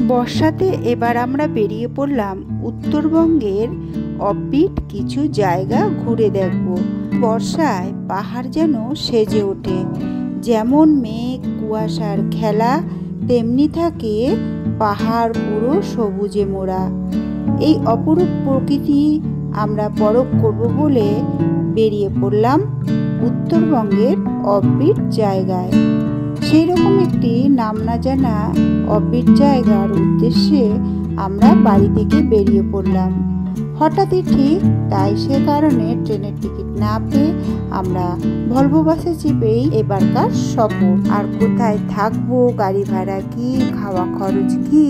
বর্ষাতে এবার আমরা বেরিয়ে পড়লাম উত্তরবঙ্গের অফবিট কিছু জায়গা ঘুরে দেখব। বর্ষায় পাহাড় যেন সেজে ওঠে, যেমন মেঘ কুয়াশার খেলা তেমনি থাকে পাহাড় পুরো সবুজে মোড়া। এই অপরূপ প্রকৃতি আমরা পরখ করব বলে বেরিয়ে পড়লাম উত্তরবঙ্গের অফবিট জায়গায়। সেই রকম একটি নাম না জানা অফবিট জায়গার উদ্দেশ্যে আমরা বাড়ি থেকে বেরিয়ে পড়লাম হঠাৎই ঠিক। তাই সে কারণে ট্রেনের টিকিট না পেয়ে আমরা ভলভো বাসে চেপেই এবারকার সফর। আর কোথায় থাকবো, গাড়ি ভাড়া কি, খাওয়া খরচ কি,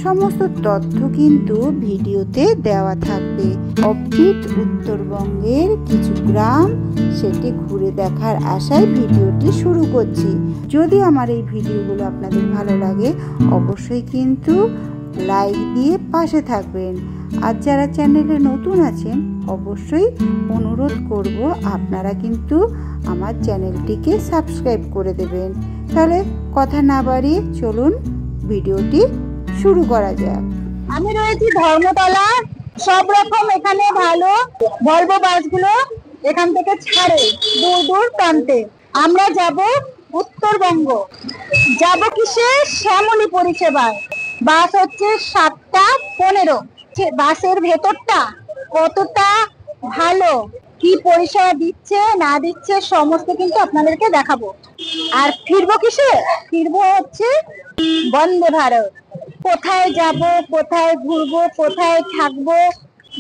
সমস্ত তথ্য কিন্তু ভিডিওতে দেওয়া থাকবে। অফবিট উত্তরবঙ্গের কিছু গ্রাম সেটি ঘুরে দেখার আশায় ভিডিওটি শুরু করছি। যদি আমার এই ভিডিওগুলো আপনাদের ভালো লাগে অবশ্যই কিন্তু লাইক দিয়ে পাশে থাকবেন। আর যারা চ্যানেলে নতুন আছেন অবশ্যই অনুরোধ করব আপনারা কিন্তু আমার চ্যানেলটিকে সাবস্ক্রাইব করে দেবেন। তাহলে কথা না বাড়িয়ে চলুন ভিডিওটি শুরু করা যাক। আমি রয়েছি ধর্মতলা। সব রকম এখানে ভালো ভলভো বাসগুলো এখান থেকে ছাড়ে দূর দূর প্রান্তে। আমরা যাব উত্তরবঙ্গ, যাব কিসে? শ্যামলী পরিষেবায়। বাস হচ্ছে 7:15। বাসের ভেতরটা কতটা ভালো, কি পরিষেবা দিচ্ছে না দিচ্ছে সমস্ত কিন্তু আপনাদেরকে দেখাবো। আর ফিরবো কিসে? ফিরবো হচ্ছে বন্দে ভারত। কোথায় যাব, কোথায় ঘুরবো, কোথায় থাকবো,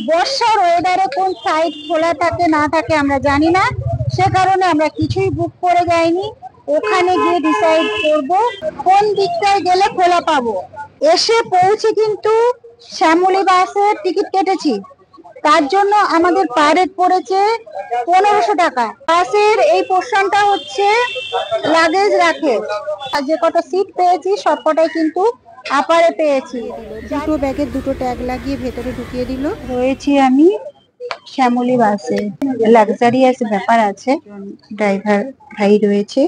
বর্ষার ওয়েদারে কোন সাইট খোলা থাকে না থাকে আমরা জানি না, সে কারণে আমরা কিছুই বুক করে যাইনি। ওখানে গিয়ে ডিসাইড করব কোন দিকটায় গেলে খোলা পাবো। এসে পৌঁছে কিন্তু শ্যামলী বাসের টিকিট কেটেছি, তার জন্য আমাদের পার হেড পড়েছে 1500 টাকা। বাসের এই পোর্শনটা হচ্ছে লাগেজ রাখে। আর যে কটা সিট পেয়েছি সব কটাই কিন্তু আপারে পেয়েছি। দুটো ব্যাগের দুটো ট্যাগ লাগিয়ে ভেতরে ঢুকিয়ে দিল। রয়েছি আমি শ্যামলী বাসে, লাক্সারিয়াস ব্যাপার আছে। ড্রাইভার ভাই রয়েছে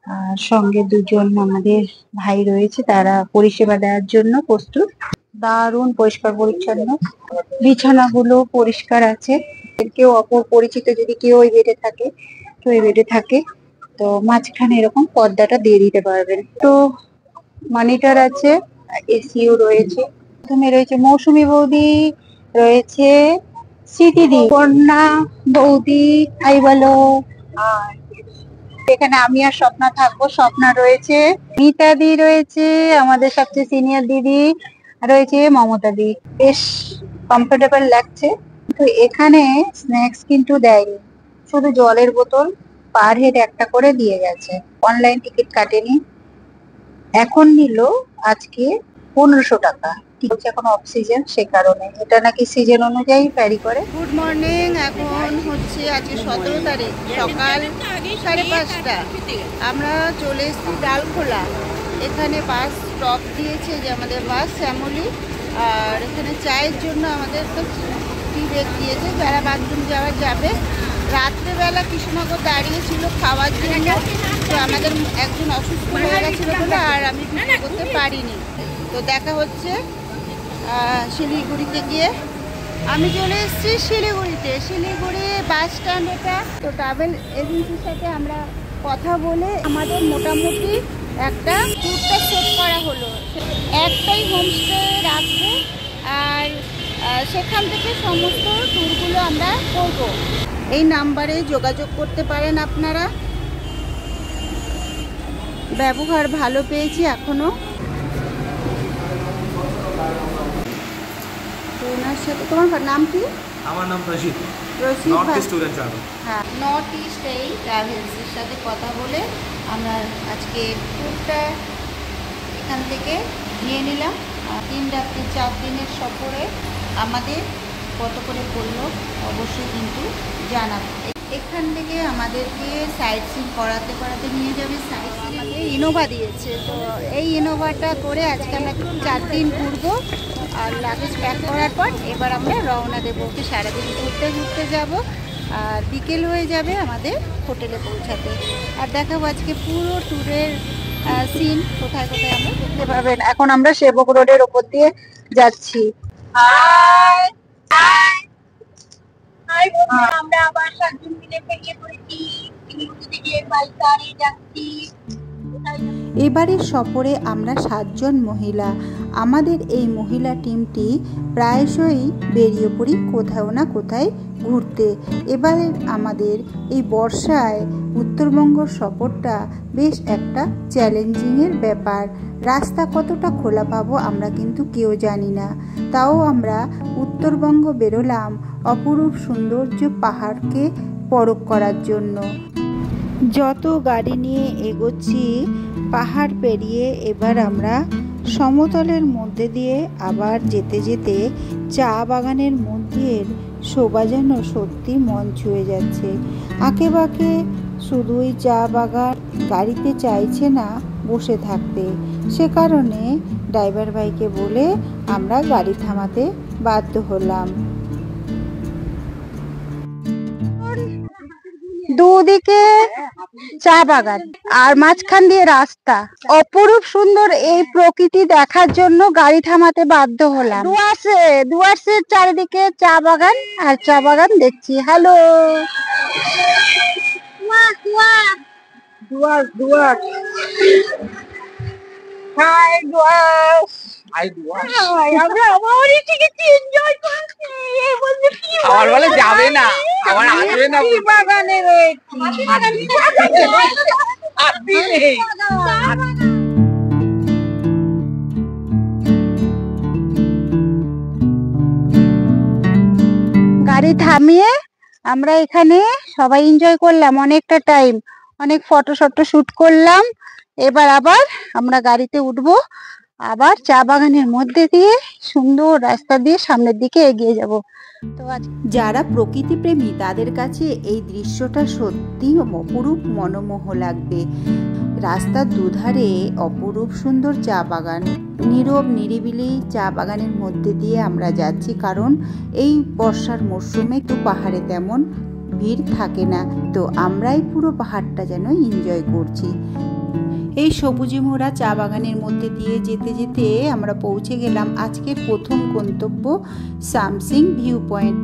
আর সঙ্গে দুজন আমাদের ভাই রয়েছে, তারা পরিষেবা দেওয়ার জন্য প্রস্তুত। দারুণ পরিষ্কার পরিচ্ছন্ন, বিছানাগুলো পরিষ্কার আছে। কেউ অপর পরিচিত যদি কেউ ওই বেডে থাকে, কেউ ওই বেডে থাকে, তো মাঝখানে এরকম পর্দাটা দিয়ে দিতে পারবেন। তো মনিটর আছে, এসিও রয়েছে। প্রথমে রয়েছে মৌসুমী বৌদি, রয়েছে স্মৃতিদি, কন্যা বৌদি, আই বলো। আর এখানে আমি আর স্বপ্না থাকবো। স্বপ্না রয়েছে, মিতাদি রয়েছে, আমাদের সবচেয়ে সিনিয়র দিদি রয়েছে মমতা দি। বেশ কমফোর্টেবল লাগছে। তো এখানে স্ন্যাক্স কিন্তু দেয়নি, শুধু জলের বোতল পার হেড একটা করে দিয়ে গেছে। অনলাইন টিকিট কাটেনি, এখন নিল আজকে 1500 টাকা। এখন অফ সিজন, সে কারণে এটা নাকি সিজন অনুযায়ী ভ্যারি করে। গুড মর্নিং, এখন হচ্ছে আজকে 17 তারিখ, সকাল 5:30। আমরা চলে এসেছি ডালখোলা। এখানে বাস স্টপ দিয়েছে যে আমাদের বাস শ্যামলী। আর এখানে চায়ের জন্য আমাদের তো টি ব্রেক দিয়েছে, যারা বাথরুম যাওয়ার যাবে। রাত্রেবেলা কৃষ্ণনগর দাঁড়িয়েছিল খাওয়ার জন্য, তো আমাদের একজন অসুস্থ হয়ে গেছিলো বলে আর আমি ভিডিও করতে পারিনি। তো দেখা হচ্ছে শিলিগুড়িতে গিয়ে। আমি চলে এসেছি শিলিগুড়িতে। শিলিগুড়ি বাস স্ট্যান্ড এটা। তো ট্রাভেল এজেন্সির সাথে আমরা কথা বলে আমাদের মোটামুটি একটা ট্যুরটা সেট করা হলো। একটাই হোমস্টে রাখবো আর সেখান থেকে সমস্ত ট্যুরগুলো আমরা করব। এই নাম্বারে যোগাযোগ করতে পারেন আপনারা। ব্যবহার ভালো পেয়েছি এখনো। ওনার সাথে, তোমার নাম কি? আমার নাম Rashid. Rashid north east tour and travel. হ্যাঁ, নর্থ ইস্ট এই ট্রাভেলসের সাথে কথা বলে আমরা আজকে ট্যুরটা এখান থেকে নিয়ে নিলাম। 3 রাত্রি 4 দিনের সফরে আমাদের কত করে পড়লো অবশ্যই কিন্তু জানাবো। এখান থেকে আমাদেরকে সাইট সিন করাতে নিয়ে যাবে। সাইট সিন আমাদের ইনোভা দিয়েছে, তো এই ইনোভাটা করে আজকে আমরা 4 দিন ঘুরবো। আর লাগেজ প্যাক করার পর এবার আমরা রওনা দেবো। সারাদিন ঘুরতে যাব আর বিকেল হয়ে যাবে আমাদের হোটেলে পৌঁছাতে। আর দেখাবো আজকে পুরো ট্যুরের সিন কোথায় কোথায় আমরা দেখতে পাবেন। এখন আমরা সেবক রোডের ওপর দিয়ে যাচ্ছি। আমরা আবার 7 জন মিলে বেরিয়ে পড়েছি, যাচ্ছি। এবারের সফরে আমরা 7 জন মহিলা। আমাদের এই মহিলা টিমটি প্রায়শই বেরিয়ে পড়ি কোথাও না কোথায় ঘুরতে। এবারে আমাদের এই বর্ষায় উত্তরবঙ্গ সফরটা বেশ একটা চ্যালেঞ্জিংয়ের ব্যাপার। রাস্তা কতটা খোলা পাবো আমরা কিন্তু কেউ জানি না। তাও আমরা উত্তরবঙ্গ বেরোলাম অপরূপ সৌন্দর্য পাহাড়কে পরখ করার জন্য। যত গাড়ি নিয়ে এগোচ্ছি পাহাড় পেরিয়ে এবার আমরা সমতলের মধ্যে দিয়ে আবার যেতে যেতে চা বাগানের মধ্যে শোভা যেন সত্যি মন ছুঁয়ে যাচ্ছে। আঁকেবাঁকে শুধুই চা বাগান, গাড়িতে চাইছে না বসে থাকতে। সে কারণে ড্রাইভার ভাইকে বলে আমরা গাড়ি থামাতে বাধ্য হলাম। দুদিকে চা বাগান আর মাঝখান দিয়ে রাস্তা, অপরূপ সুন্দর এই প্রকৃতি দেখার জন্য গাড়ি থামাতে বাধ্য হলাম। ডুয়ার্সের চারিদিকে চা বাগান আর চা বাগান দেখছি। Hello Dooars, hi Dooars. আমরা আমারই টিকিট এনজয় করছি। এই বলতে কি আমার বলে যাবে না, আমার আসবে না। কি বাগানে রয়েছি, গাড়ি থামিয়ে আমরা এখানে সবাই এনজয় করলাম অনেকটা টাইম, অনেক ফটো শুট করলাম। এবার আবার আমরা গাড়িতে উঠবো, আবার চা বাগানের মধ্যে দিয়ে সুন্দর রাস্তা দিয়ে সামনের দিকে এগিয়ে যাব। তো যারা প্রকৃতি প্রেমী তাদের কাছে এই দৃশ্যটা সত্যি অপরূপ মনোমোহ লাগবে। রাস্তার দুধারে অপরূপ সুন্দর চা বাগান, নীরব নিরিবিলি চা বাগানের মধ্যে দিয়ে আমরা যাচ্ছি, কারণ এই বর্ষার মরশুমে তো পাহাড়ে তেমন ভিড় থাকে না। তো আমরাই পুরো পাহাড়টা যেন এনজয় করছি। এই সবুজে মোড়া চা বাগানের মধ্যে দিয়ে যেতে যেতে আমরা পৌঁছে গেলাম আজকের প্রথম গন্তব্য সামসিং ভিউ পয়েন্ট।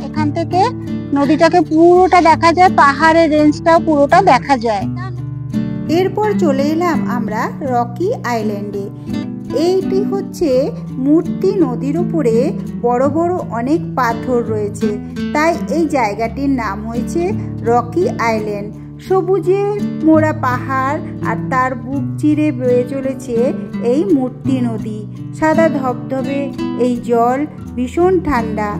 এখান থেকে নদীটাকে পুরোটা দেখা যায়, পাহাড়ের রেঞ্জটাও পুরোটা দেখা যায়। এরপর চলে এলাম আমরা রকি আইল্যান্ডে। এইটি হচ্ছে মূর্তি নদীর উপরে বড় বড় অনেক পাথর রয়েছে, তাই এই জায়গাটির নাম হয়েছে রকি আইল্যান্ড। সবুজে মোড়া পাহাড় আর তার বুক চিরে বয়ে চলেছে এই মূর্তি নদী। সাদা ধবধবে এই জল, ভীষণ ঠান্ডা।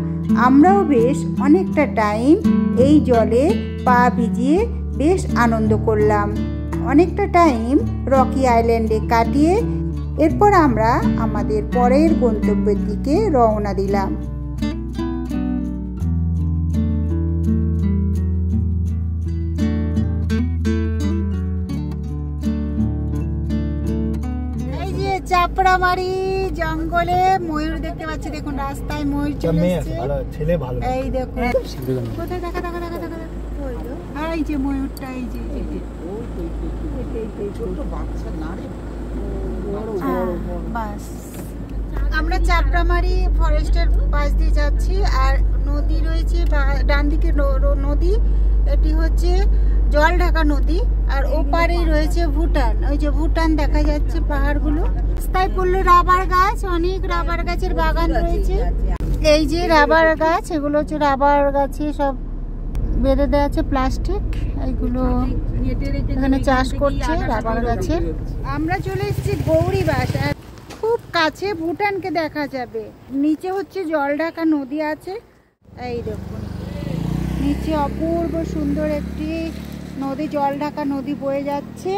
আমরাও বেশ অনেকটা টাইম এই জলে পা ভিজিয়ে বেশ আনন্দ করলাম। অনেকটা টাইম রকি আইল্যান্ডে কাটিয়ে এরপর আমরা আমাদের পরের গন্তব্যের দিকে রওনা দিলাম। এই যে চাপড়ামারি জঙ্গলে ময়ূর দেখতে পাচ্ছি, দেখুন রাস্তায় ময়ূর চলে এসেছে। এই দেখুন কোথায়, দেখা দেখা দেখা দেখা, এই যে ময়ূরটা, এই যে ছোট বাচ্চা নারী। বাস আমরা চাপড়ামারি ফরেস্টের পাশ দিয়ে যাচ্ছি, আর নদী রয়েছে ডান দিকে নদী, এটি হচ্ছে জল ঢাকা নদী, আর ওপারেই রয়েছে ভুটান। ওই যে ভুটান দেখা যাচ্ছে পাহাড়গুলো। রাস্তায় পড়লো রাবার গাছ, অনেক রাবার গাছের বাগান রয়েছে। এই যে রাবার গাছ, এগুলো হচ্ছে রাবার গাছে সব বেঁধে দেওয়া আছে প্লাস্টিক, এইগুলো এখানে চাষ করছে রাবার গাছের। আমরা চলে এসেছি গৌরীবাস, আর খুব কাছে ভুটানকে দেখা যাবে। নিচে হচ্ছে জলঢাকা নদী আছে, এই দেখুন নিচে অপূর্ব সুন্দর একটি নদী, জলঢাকা নদী বয়ে যাচ্ছে।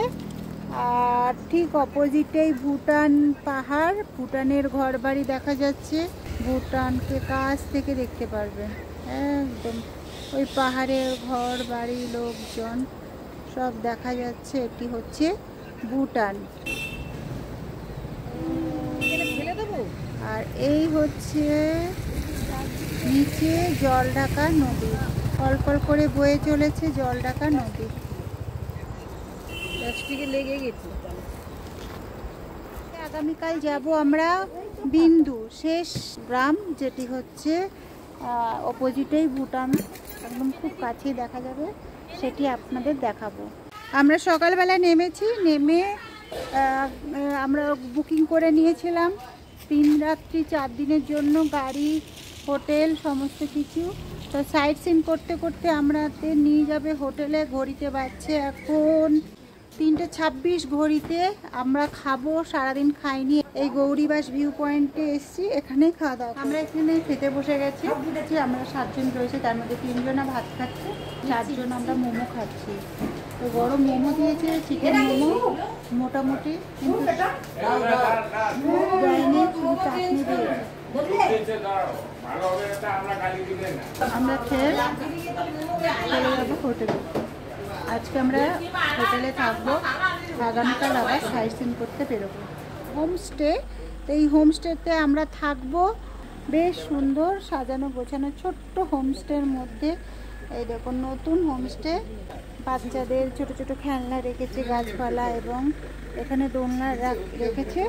আর ঠিক অপোজিটেই ভুটান পাহাড়, ভুটানের ঘর বাড়ি দেখা যাচ্ছে। ভুটানকে কাছ থেকে দেখতে পারবেন একদম, ওই পাহাড়ের ঘর বাড়ি লোকজন সব দেখা যাচ্ছে। এটি হচ্ছে ভুটান, আর এই হচ্ছে নিচে জলঢাকা নদী। অল্প করে বয়ে চলেছে জলঢাকা নদী। প্লাস্টিকে লেগে গেছে। আগামীকাল যাব আমরা বিন্দু, শেষ গ্রাম, যেটি হচ্ছে অপোজিটেই ভুটান, একদম খুব কাছেই দেখা যাবে, সেটি আপনাদের দেখাবো। আমরা সকালবেলা নেমেছি, নেমে আমরা বুকিং করে নিয়েছিলাম 3 রাত্রি 4 দিনের জন্য গাড়ি, হোটেল, সমস্ত কিছু। তো সাইট সিন করতে করতে আমাদের নিয়ে যাবে হোটেলে। ঘড়িতে বাজছে এখন 3:26 ঘড়িতে। আমরা খাবো, সারাদিন খাইনি। এই গৌরীবাস ভিউ পয়েন্টে এসছি, এখানে খাওয়া দাওয়া। আমরা এখানে খেতে বসে গেছি। আমরা 7 জন রয়েছে, তার মধ্যে 3 জনা ভাত খাচ্ছে, 4 জন আমরা মোমো খাচ্ছি। তো গরম মোমো দিয়েছে, চিকেন মোমো মোটামুটি, কিন্তু দেয়নি, শুধু চাটনি দিয়েছে। আমরা খেয়ে চলে যাবো হোটেলে। আজকে আমরা হোটেলে থাকবো, আগামীকাল আবার সাইট সিন করতে বেরোবো। হোমস্টে, তো এই হোমস্টেতে আমরা থাকবো। বেশ সুন্দর সাজানো গোছানো ছোট্ট হোমস্টের মধ্যে। এই দেখুন নতুন হোমস্টে, বাচ্চাদের ছোট ছোট খেলনা রেখেছে, গাছপালা, এবং এখানে দোলনা রেখেছে।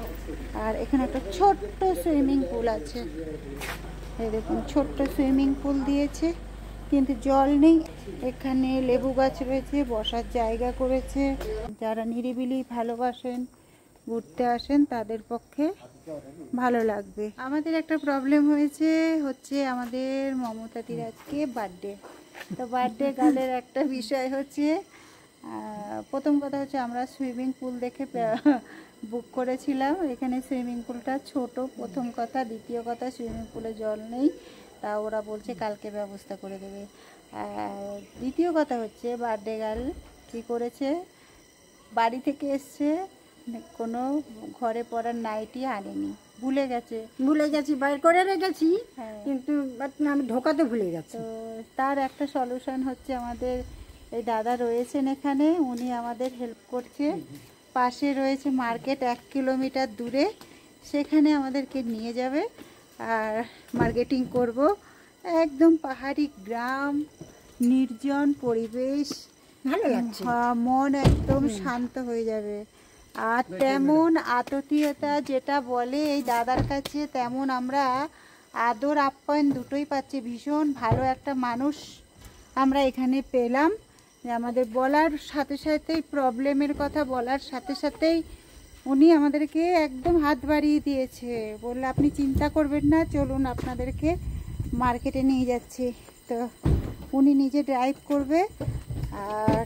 আর এখানে একটা ছোট্ট সুইমিং পুল আছে। এই দেখুন ছোট্ট সুইমিং পুল দিয়েছে, কিন্তু জল নেই। এখানে লেবু গাছ রয়েছে, বসার জায়গা করেছে। যারা নিরিবিলি ভালোবাসেন, ঘুরতে আসেন, তাদের পক্ষে ভালো লাগবে। আমাদের একটা প্রবলেম হচ্ছে আমাদের মমতাদির আজকে বার্থডে। তো বার্থডে গার্লের একটা বিষয় হচ্ছে, প্রথম কথা হচ্ছে আমরা সুইমিং পুল দেখে বুক করেছিলাম। এখানে সুইমিং পুলটা ছোট, প্রথম কথা। দ্বিতীয় কথা, সুইমিং পুলে জল নেই, তা ওরা বলছে কালকে ব্যবস্থা করে দেবে। আর দ্বিতীয় কথা হচ্ছে, বার্থডে গার্ল কী করেছে, বাড়ি থেকে এসছে, কোনো ঘরে পরার নাইটি আনেনি, ভুলে গেছি, বাইর করে রেখেছি, কিন্তু আমি ঢোকাতে ভুলে গেছি। তো তার একটা সলিউশন হচ্ছে, আমাদের এই দাদা রয়েছেন এখানে, উনি আমাদের হেল্প করছে। পাশে রয়েছে মার্কেট 1 কিলোমিটার দূরে, সেখানে আমাদেরকে নিয়ে যাবে আর মার্কেটিং করব। একদম পাহাড়ি গ্রাম, নির্জন পরিবেশ, ভালো লাগছে, মন একদম শান্ত হয়ে যাবে। আর তেমন আতিথেয়তা যেটা বলে এই দাদার কাছে, তেমন আমরা আদর আপ্যায়ন দুটোই পাচ্ছি। ভীষণ ভালো একটা মানুষ আমরা এখানে পেলাম, যে আমাদের বলার সাথে সাথেই, প্রবলেমের কথা বলার সাথে সাথেই উনি আমাদেরকে একদম হাত বাড়িয়ে দিয়েছে। বললে আপনি চিন্তা করবেন না, চলুন আপনাদেরকে মার্কেটে নিয়ে যাচ্ছি। তো উনি নিজে ড্রাইভ করবে, আর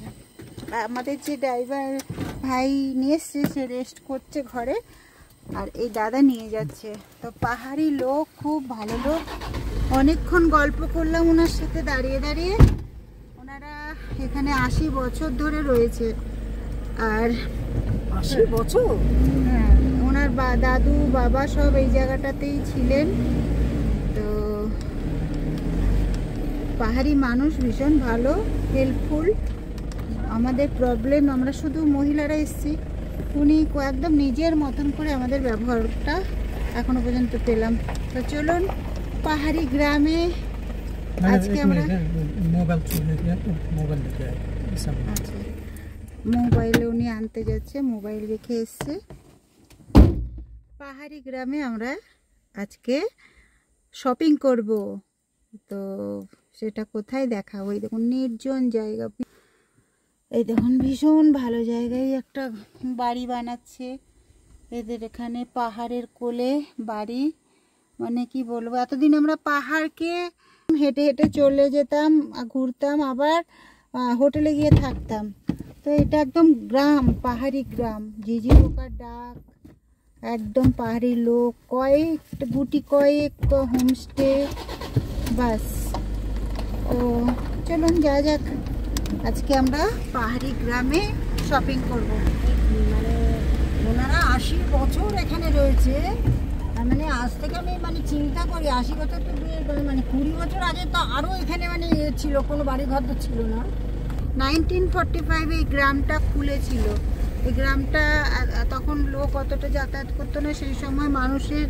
আমাদের যে ড্রাইভার ভাই নিয়ে এসছে সে রেস্ট করছে ঘরে, আর এই দাদা নিয়ে যাচ্ছে। তো পাহাড়ি লোক, খুব ভালো লোক। অনেকক্ষণ গল্প করলাম ওনার সাথে দাঁড়িয়ে দাঁড়িয়ে। ওনারা এখানে 80 বছর ধরে রয়েছে। আর 80 বছর? হ্যাঁ, ওনার দাদু বাবা সব এই জায়গাটাতেই ছিলেন। তো পাহাড়ি মানুষ ভীষণ ভালো, হেল্পফুল। আমাদের প্রবলেম, আমরা শুধু মহিলারা এসেছি, উনি একদম নিজের মতন করে আমাদের ব্যবহারটা এখনো পর্যন্ত পেলাম। তো চলুন পাহাড়ি গ্রামে আজকে আমরা আচ্ছা, মোবাইলে উনি আনতে যাচ্ছে, মোবাইল রেখে এসছে। পাহাড়ি গ্রামে আমরা আজকে শপিং করব। তো সেটা কোথায় দেখাবো? এই দেখুন নির্জন জায়গা, এই দেখুন ভীষণ ভালো জায়গায় একটা বাড়ি বানাচ্ছে এদের এখানে, পাহাড়ের কোলে বাড়ি। মানে কি বলবো, এতদিন আমরা পাহাড়কে হেঁটে হেঁটে চলে যেতাম, ঘুরতাম, আবার হোটেলে গিয়ে থাকতাম। তো এটা একদম গ্রাম, পাহাড়ি গ্রাম, ঝিঝি পোকার ডাক, একদম পাহাড়ি লোক, গুটি কয়েক হোমস্টে, বাস। তো চলুন যা যাক, আজকে আমরা পাহাড়ি গ্রামে শপিং করব। মানে ওনারা 80 বছর এখানে রয়েছে। মানে আজ থেকে আমি চিন্তা করি, 80 বছর তো মানে 20 বছর আগে তো আরো এখানে ছিল, কোনো বাড়ি ঘর তো ছিল না। 1945 এই গ্রামটা খুলেছিল। এই গ্রামটা তখন লোক অতটা যাতায়াত করতো না, সেই সময় মানুষের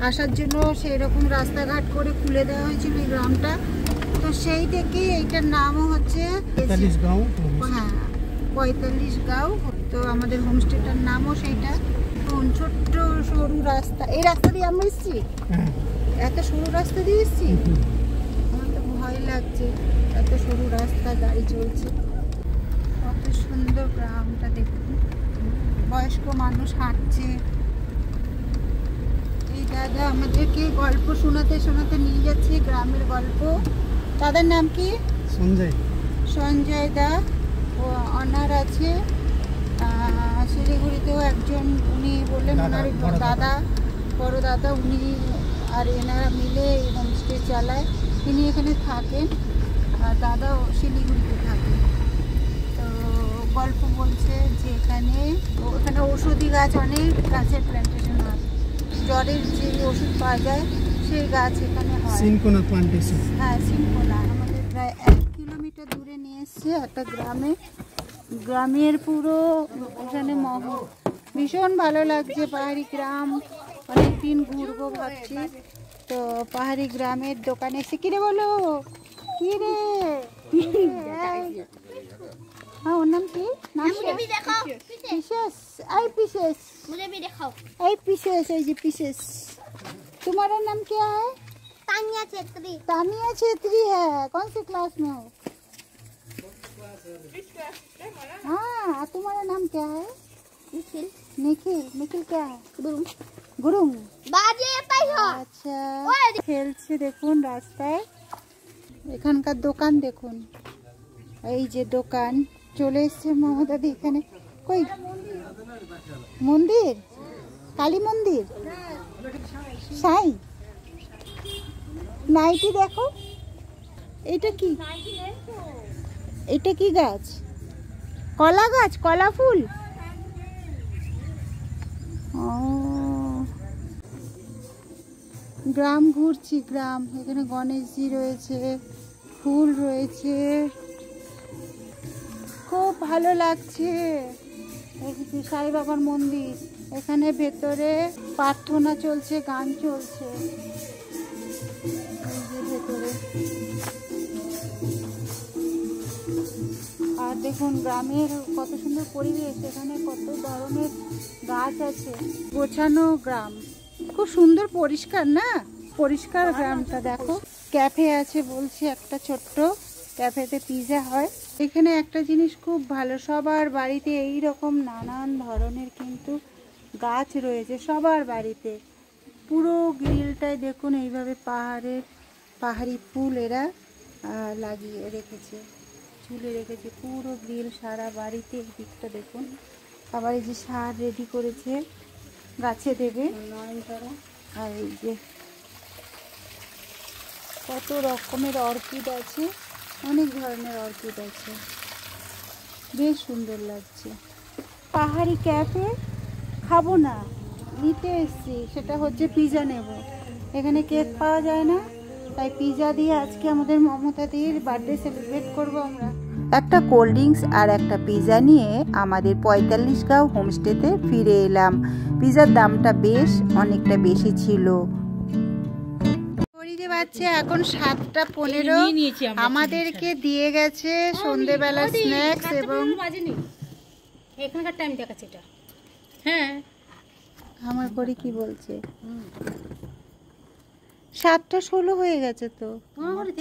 আসার জন্য সেই রকম রাস্তাঘাট করে খুলে দেওয়া হয়েছিল এই গ্রামটা। তো সেই থেকে এইটার নামও হচ্ছে 45 গাঁও হ্যাঁ 45 গাঁও। তো আমাদের হোমস্টেটার নামও সেইটা। ছোট্ট সরু রাস্তা, এই রাস্তা দিয়ে আমরা এসেছি, এত সরু রাস্তা দিয়ে এসেছি, আমার তো ভয় লাগছে, এত সরু রাস্তা গাড়ি চলছে। কত সুন্দর গ্রামটা দেখুন, বয়স্ক মানুষ হাঁটছে। এই দাদা আমাদেরকে গল্প শোনাতে শোনাতে নিয়ে যাচ্ছে, গ্রামের গল্প। দাদার নাম কি? সঞ্জয় দা। ও অনার আছে শিলিগুড়িতেও একজন, উনি বললেন ওনার দাদা, বড় দাদা, উনি আর এনারা মিলে এই হোমস্টে চালায়। তিনি এখানে থাকেন আর দাদাও শিলিগুড়িতে থাকেন। তো গল্প বলছে যে এখানে ঔষধি গাছ, অনেক গাছের প্ল্যান্টেশন হয়, জ্বরের যে ওষুধ পাওয়া যায় সেই গাছ এখানে হয়। Cinchona plantation. হ্যাঁ সিনকোনা। আমাদের প্রায় 1 কিলোমিটার দূরে নিয়ে এসছে একটা গ্রামে। গ্রামের পুরো এখানে মহল, ভীষণ ভালো লাগছে। পাহাড়ি গ্রাম, অনেকদিন ঘুরবো ভাবছি। তো পাহাড়ি গ্রামের দোকানে এসে, কিরে বলো, কিরে, হ্যাঁ ওর নাম কি? পিসেস। এই পিসেস, এই পিসেस, এই যে পিসেस। तुम्हारा नाम क्या है? तानिया छेत्री। तानिया छेत्री है। कौन सी क्लास में हो? हाँ, तुम्हारा नाम क्या है? निखिल। निखिल। निखिल क्या है? गुरुंग। बाजे पाइयो। আচ্ছা, খেলছে দেখুন রাস্তায়। এখানকার দোকান দেখুন, এই যে দোকান চলে এসছে মমতাদি এখানে। কই মন্দির? কালী মন্দির, সাই নাইটি দেখো। এটা কি? এটা কি গাছ? কলা গাছ, কলা ফুল। ও, গ্রাম ঘুরছি, গ্রাম। এখানে গণেশজি রয়েছে, ফুল রয়েছে, খুব ভালো লাগছে। সাই বাবার মন্দির, এখানে ভেতরে প্রার্থনা চলছে, গান চলছে এই যে ভেতরে। আর দেখুন গ্রামের কত সুন্দর পরিবেশ, এখানে কত ধরনের গাছ আছে। গোছানো গ্রাম, খুব সুন্দর, পরিষ্কার না? পরিষ্কার গ্রামটা দেখো। ক্যাফে আছে বলছে, একটা ছোট্ট ক্যাফেতে পিজা হয়। এখানে একটা জিনিস খুব ভালো, সবার বাড়িতে এই রকম নানান ধরনের কিন্তু গাছ রয়েছে, সবার বাড়িতে। পুরো গ্রিলটায় দেখুন এইভাবে পাহাড়ি ফুল এরা লাগিয়ে রেখেছে, ঝুলে রেখেছে পুরো গ্রিল সারা বাড়িতে। এই দিকটা দেখুন। আবার এই যে সার রেডি করেছে, গাছে দেবে। আর এই যে কত রকমের অর্কিড আছে, অনেক ধরনের অর্কিড আছে, বেশ সুন্দর লাগছে। পাহাড়ি ক্যাফে খাবো না, নিতে এসছি, সেটা হচ্ছে পিজা নেব। এখানে কেক পাওয়া যায় না, তাই পিজা দিয়ে আজকে আমাদের মমতাদির বার্থডে সেলিব্রেট করব আমরা। একটা কোল্ড ড্রিঙ্কস আর একটা পিজা নিয়ে আমাদের 45 গাঁও হোমস্টেতে ফিরে এলাম। পিজার দামটা বেশ অনেকটা বেশি ছিল। বাচ্চা এখন 7:15 আমাদেরকে দিয়ে গেছে সন্ধ্যেবেলা স্ন্যাক্স এবং এখানকার টাইম দেখাচ্ছে এটা। হ্যাঁ, আমার পরে কি বলছে 7:16 হয়ে গেছে তো। আমাদের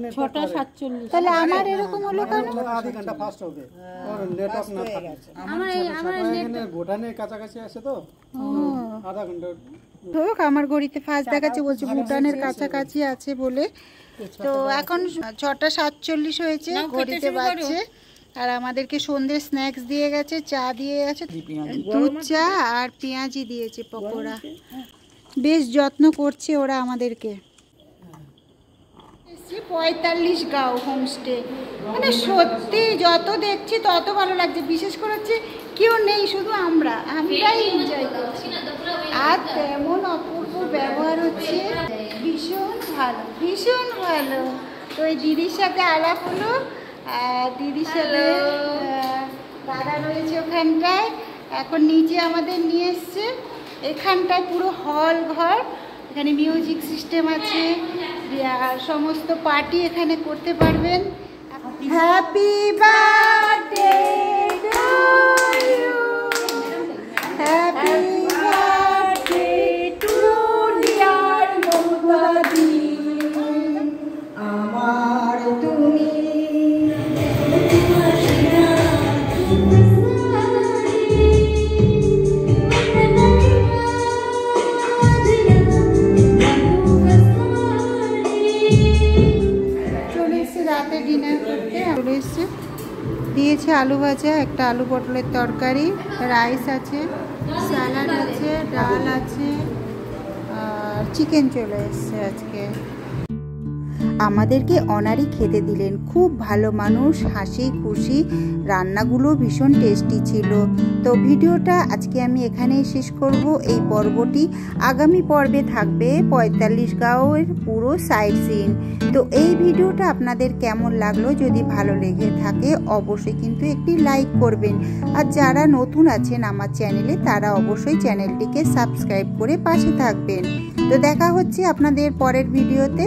6:47। তাহলে আমার এরকম হলো কেন? আধা ঘন্টা ফাস্ট হবে, ওর নেটওয়ার্ক না থাকে। আমার এখানে ভুটানের কাছাকাছি আছে তো, আধা ঘন্টা। হোক, আমার ঘড়িতে ফাস্ট দেখাচ্ছে, বলছে ভুটানের কাছাকাছি আছে বলে। তো এখন 6:47 হয়েছে, ঘড়িতে বাজছে। আর আমাদেরকে সন্ধ্যে স্ন্যাক্স দিয়ে গেছে, চা দিয়ে গেছে, দুধ চা আর পেঁয়াজি দিয়েছে, পকোড়া। বেশ যত্ন করছে ওরা আমাদেরকে। 45 গাঁও হোমস্টে, মানে সত্যি যত দেখছি তত ভালো লাগছে। বিশেষ করে হচ্ছে কেউ নেই, শুধু আমরাই এনজয় করছি। আর তেমন অপূর্ব ব্যবহার হচ্ছে, ভীষণ ভালো, ভীষণ ভালো। তো এই দিদির সাথে আলাপ হলো, দিদির সাথে দাদা রয়েছে ওখানটায়। এখন নিচে আমাদের নিয়ে এসছে, এখানটায় পুরো হল ঘর, এখানে মিউজিক সিস্টেম আছে, আর সমস্ত পার্টি এখানে করতে পারবেন। Happy birthday to you, happy birthday to dear মমতাদি, আমার তুমি। রাতে ডিনার করতে চলে এসছে, দিয়েছে আলু ভাজা, একটা আলু পটলের তরকারি, রাইস আছে, স্যালাড আছে, ডাল আছে, আর চিকেন চলে এসছে আজকে। আমাদেরকে অনারই খেতে দিলেন, খুব ভালো মানুষ, হাসি খুশি, রান্নাগুলো ভীষণ টেস্টি ছিল। তো ভিডিওটা আজকে আমি এখানেই শেষ করব। এই পর্বটি আগামী পর্বে থাকবে 45 গাঁওয়ের পুরো সাইট সিন। তো এই ভিডিওটা আপনাদের কেমন লাগলো, যদি ভালো লেগে থাকে অবশ্যই কিন্তু একটি লাইক করবেন, আর যারা নতুন আছেন আমার চ্যানেলে তারা অবশ্যই চ্যানেলটিকে সাবস্ক্রাইব করে পাশে থাকবেন। তো দেখা হচ্ছে আপনাদের পরের ভিডিওতে।